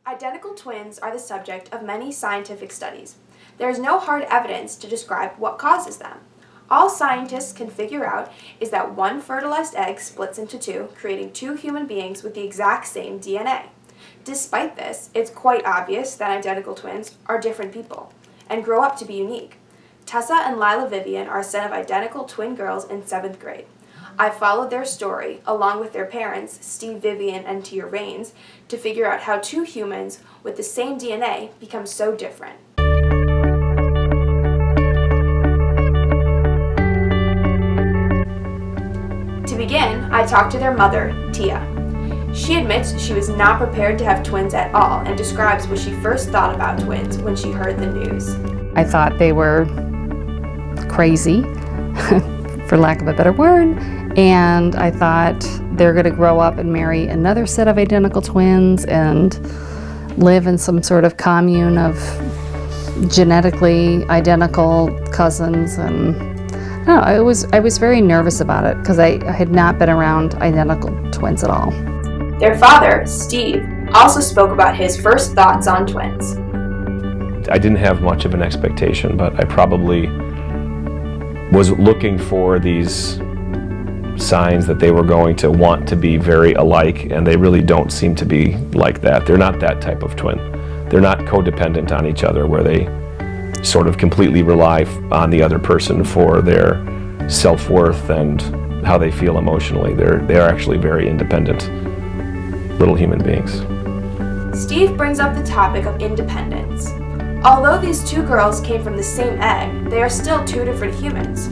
Identical twins are the subject of many scientific studies. There is no hard evidence to describe what causes them. All scientists can figure out is that one fertilized egg splits into two, creating two human beings with the exact same DNA. Despite this, it's quite obvious that identical twins are different people and grow up to be unique. Tessa and Lila Vivian are a set of identical twin girls in 7th grade. I followed their story, along with their parents, Steve Vivian and Tia Raines, to figure out how two humans with the same DNA become so different. To begin, I talked to their mother, Tia. She admits she was not prepared to have twins at all and describes what she first thought about twins when she heard the news. I thought they were crazy, for lack of a better word, and I thought they're going to grow up and marry another set of identical twins and live in some sort of commune of genetically identical cousins. And I don't know, I was very nervous about it because I had not been around identical twins at all. Their father, Steve, also spoke about his first thoughts on twins. I didn't have much of an expectation, but I probably was looking for these signs that they were going to want to be very alike, and they really don't seem to be like that. They're not that type of twin. They're not codependent on each other where they sort of completely rely on the other person for their self-worth and how they feel emotionally. They are actually very independent little human beings. Steve brings up the topic of independence. Although these two girls came from the same egg, they are still two different humans.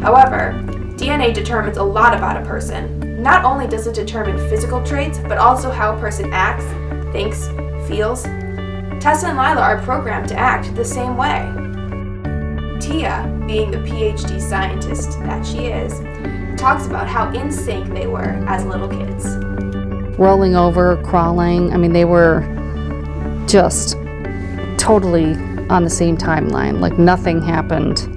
However, DNA determines a lot about a person. Not only does it determine physical traits, but also how a person acts, thinks, feels. Tessa and Lila are programmed to act the same way. Tia, being the PhD scientist that she is, talks about how in sync they were as little kids. Rolling over, crawling, I mean, they were just totally on the same timeline. Like nothing happened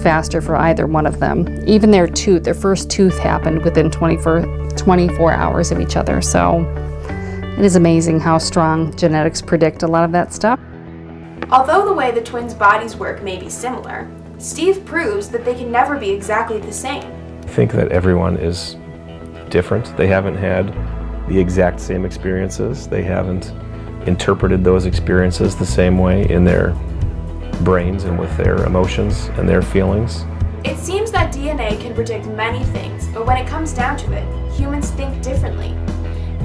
faster for either one of them. Even their first tooth happened within 24 hours of each other. So it is amazing how strong genetics predict a lot of that stuff. Although the way the twins' bodies work may be similar, Steve proves that they can never be exactly the same. I think that everyone is different. They haven't had the exact same experiences. They haven't interpreted those experiences the same way in their brains and with their emotions and their feelings. It seems that DNA can predict many things, but when it comes down to it, humans think differently.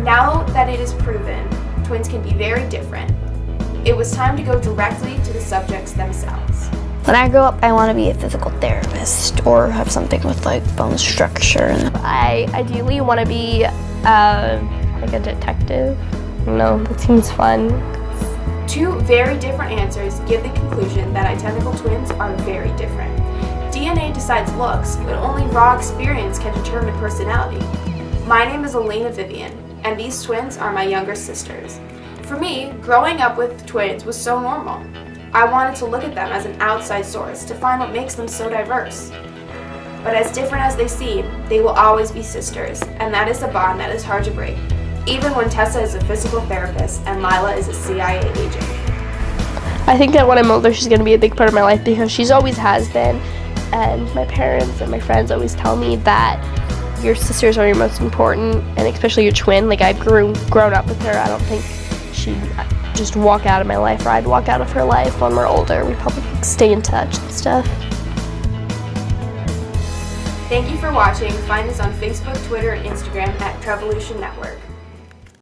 Now that it is proven, twins can be very different, it was time to go directly to the subjects themselves. When I grow up, I want to be a physical therapist or have something with like bone structure. I ideally want to be like a detective. No, that seems fun. Two very different answers give the conclusion that identical twins are very different. DNA decides looks, but only raw experience can determine personality. My name is Elena Vivian, and these twins are my younger sisters. For me, growing up with twins was so normal. I wanted to look at them as an outside source to find what makes them so diverse. But as different as they seem, they will always be sisters, and that is a bond that is hard to break, even when Tessa is a physical therapist and Lila is a CIA agent. I think that when I'm older, she's going to be a big part of my life because she's always has been, and my parents and my friends always tell me that your sisters are your most important, and especially your twin. Like, I've grown up with her. I don't think she'd just walk out of my life, or I'd walk out of her life when we're older. We probably stay in touch and stuff. Thank you for watching. Find us on Facebook, Twitter, and Instagram at Trevolution Network.